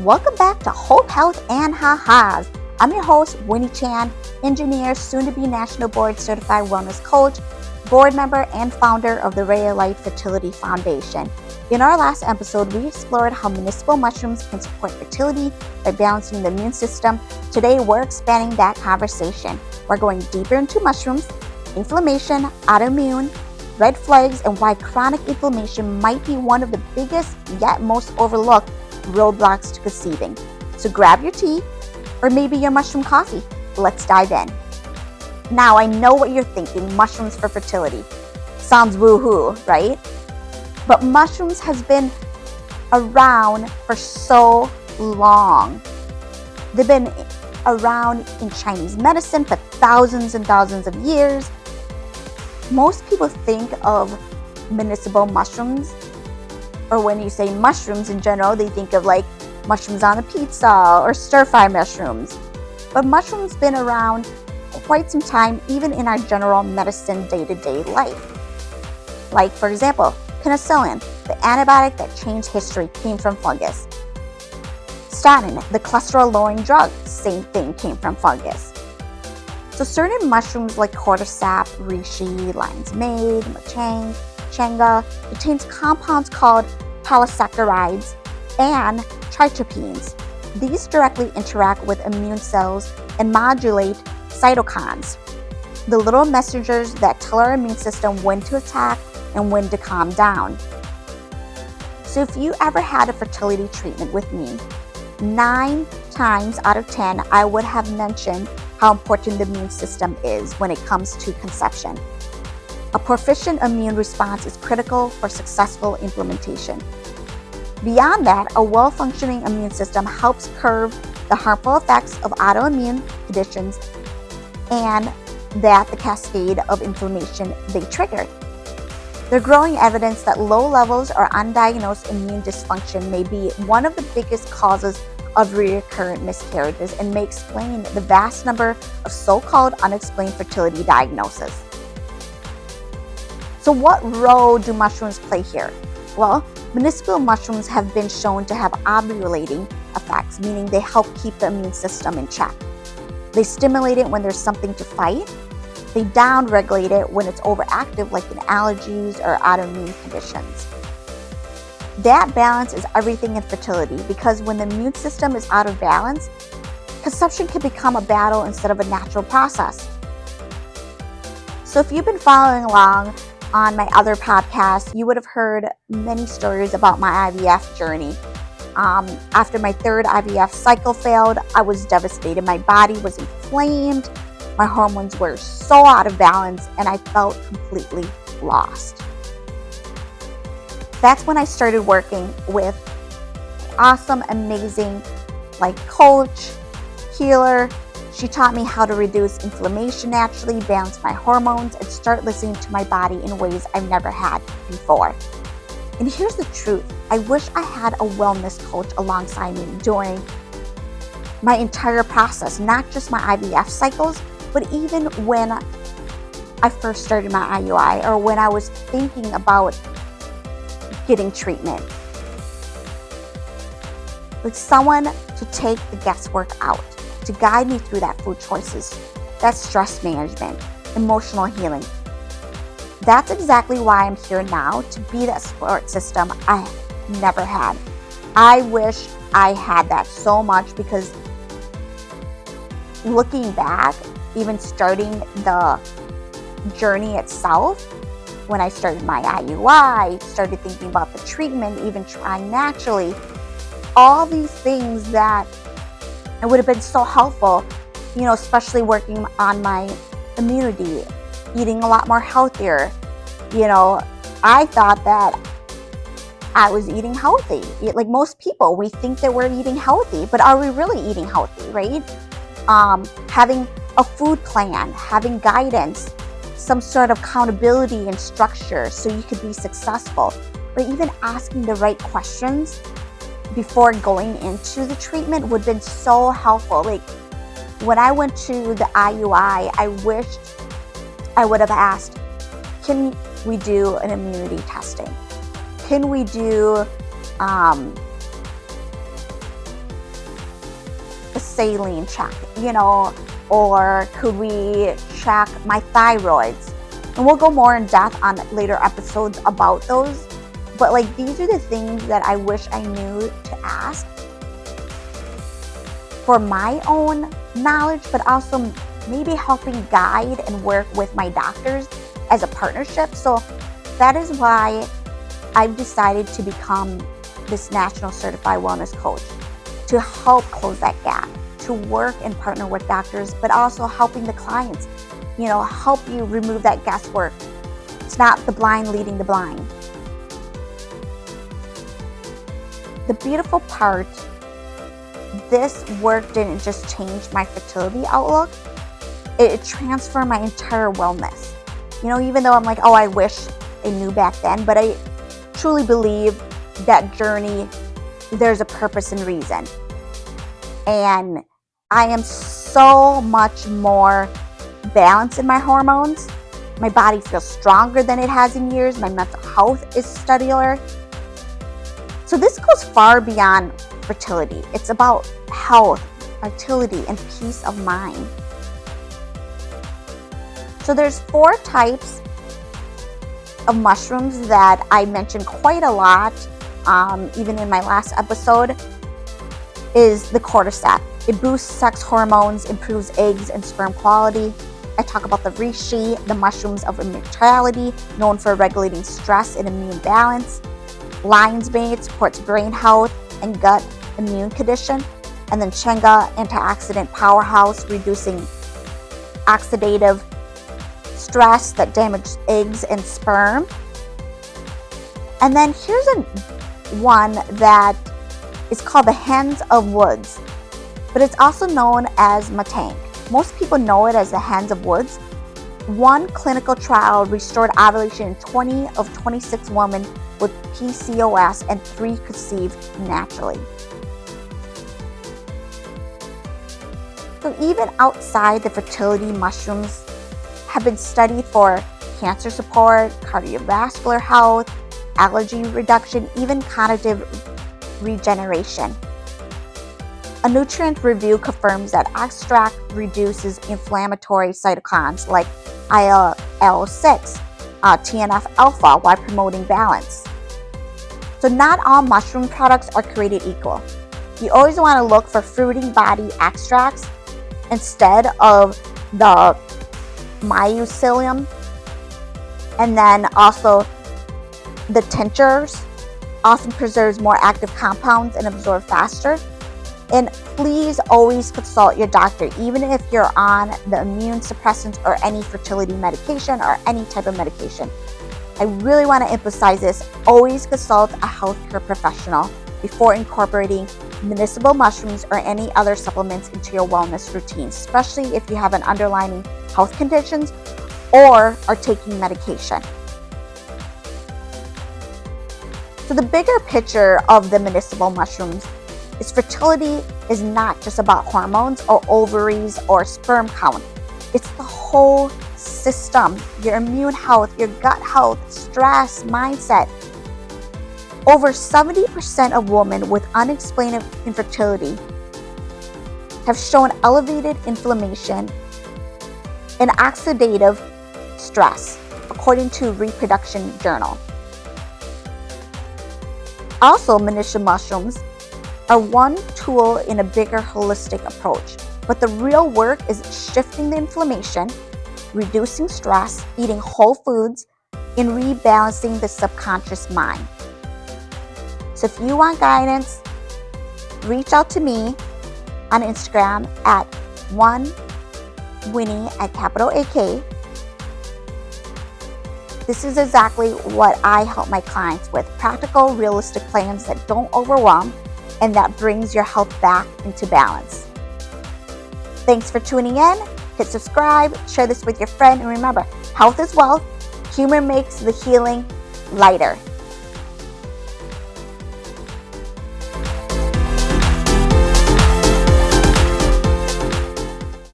Welcome back to Hope, Health, and Ha-Has. I'm your host, Winny Chan, engineer, soon-to-be National Board Certified Wellness Coach, board member, and founder of the Ray of Light Fertility Foundation. In our last episode, we explored how medicinal mushrooms can support fertility by balancing the immune system. Today, we're expanding that conversation. We're going deeper into mushrooms, inflammation, autoimmune, red flags, and why chronic inflammation might be one of the biggest yet most overlooked roadblocks to conceiving. So grab your tea or maybe your mushroom coffee. Let's dive in. Now, I know what you're thinking, mushrooms for fertility. Sounds woohoo, right? But mushrooms has been around for so long. They've been around in Chinese medicine for thousands and thousands of years. Most people think of medicinal mushrooms, or when you say mushrooms in general, they think of like mushrooms on a pizza or stir-fry mushrooms. But mushrooms been around for quite some time, even in our general medicine day-to-day life. Like, for example, penicillin, the antibiotic that changed history, came from fungus. Statin, the cholesterol-lowering drug, same thing, came from fungus. So certain mushrooms like Cordyceps, Reishi, lion's mane, Chaga contains compounds called polysaccharides and triterpenes. These directly interact with immune cells and modulate cytokines, the little messengers that tell our immune system when to attack and when to calm down. So if you ever had a fertility treatment with me, 9 times out of 10, I would have mentioned how important the immune system is when it comes to conception. A proficient immune response is critical for successful implementation. Beyond that, a well-functioning immune system helps curb the harmful effects of autoimmune conditions and that the cascade of inflammation they trigger. There's growing evidence that low levels or undiagnosed immune dysfunction may be one of the biggest causes of recurrent miscarriages and may explain the vast number of so-called unexplained fertility diagnoses. So what role do mushrooms play here? Well, medicinal mushrooms have been shown to have ovulating effects, meaning they help keep the immune system in check. They stimulate it when there's something to fight. They down-regulate it when it's overactive, like in allergies or autoimmune conditions. That balance is everything in fertility, because when the immune system is out of balance, conception can become a battle instead of a natural process. So if you've been following along on my other podcasts, you would have heard many stories about my IVF journey. After my third IVF cycle failed, I was devastated. My body was inflamed, my hormones were so out of balance, and I felt completely lost. That's when I started working with an awesome, amazing coach, healer. She taught me how to reduce inflammation naturally, balance my hormones, and start listening to my body in ways I've never had before. And here's the truth. I wish I had a wellness coach alongside me during my entire process, not just my IVF cycles, but even when I first started my IUI or when I was thinking about getting treatment. Like someone to take the guesswork out, to guide me through that food choices, that stress management, emotional healing. That's exactly why I'm here now, to be that support system I never had. I wish I had that so much, because looking back, even starting the journey itself, when I started my IUI, started thinking about the treatment, even trying naturally, all these things that it would have been so helpful, especially working on my immunity, eating a lot more healthier. I thought that I was eating healthy. Like most people, we think that we're eating healthy, but are we really eating healthy, right? Having a food plan, having guidance, some sort of accountability and structure so you could be successful, or even asking the right questions before going into the treatment would have been so helpful. Like when I went to the IUI, I wished I would have asked, can we do an immunity testing? Can we do saline check, or could we check my thyroids? And we'll go more in depth on later episodes about those. But like, these are the things that I wish I knew to ask for my own knowledge, but also maybe helping guide and work with my doctors as a partnership. So that is why I've decided to become this national certified wellness coach, to help close that gap, to work and partner with doctors, but also helping the clients, help you remove that guesswork. It's not the blind leading the blind. The beautiful part, this work didn't just change my fertility outlook, it transformed my entire wellness. Even though I'm like, oh, I wish I knew back then, but I truly believe that journey, there's a purpose and reason. And I am so much more balanced in my hormones. My body feels stronger than it has in years. My mental health is stellar. So this goes far beyond fertility. It's about health, fertility, and peace of mind. So there's 4 types of mushrooms that I mentioned quite a lot, even in my last episode, is the cordyceps. It boosts sex hormones, improves eggs and sperm quality. I talk about the reishi, the mushrooms of immortality, known for regulating stress and immune balance. Lion's mane supports brain health and gut immune condition. And then Chaga, antioxidant powerhouse, reducing oxidative stress that damages eggs and sperm. And then here's one that is called the Hands of Woods, but it's also known as matang. Most people know it as the Hands of Woods. One clinical trial restored ovulation in 20 of 26 women with PCOS, and 3 conceived naturally. So even outside the fertility, mushrooms have been studied for cancer support, cardiovascular health, allergy reduction, even cognitive regeneration. A nutrient review confirms that extract reduces inflammatory cytokines like IL-6, TNF-alpha, while promoting balance. So not all mushroom products are created equal. You always want to look for fruiting body extracts instead of the mycelium, and then also the tinctures often preserves more active compounds and absorb faster. And please always consult your doctor, even if you're on the immune suppressants or any fertility medication or any type of medication. I really want to emphasize this. Always consult a healthcare professional before incorporating medicinal mushrooms or any other supplements into your wellness routine, especially if you have an underlying health conditions or are taking medication. So the bigger picture of the medicinal mushrooms is fertility is not just about hormones or ovaries or sperm count. It's the whole system, your immune health, your gut health, stress, mindset. Over 70% of women with unexplained infertility have shown elevated inflammation and oxidative stress, according to Reproduction Journal. Also, medicinal mushrooms are one tool in a bigger holistic approach, but the real work is shifting the inflammation, reducing stress, eating whole foods, and rebalancing the subconscious mind. So if you want guidance, reach out to me on Instagram at Winny at capital AK. This is exactly what I help my clients with: practical, realistic plans that don't overwhelm and that brings your health back into balance. Thanks for tuning in. Hit subscribe, share this with your friend, and remember, health is wealth. Humor makes the healing lighter.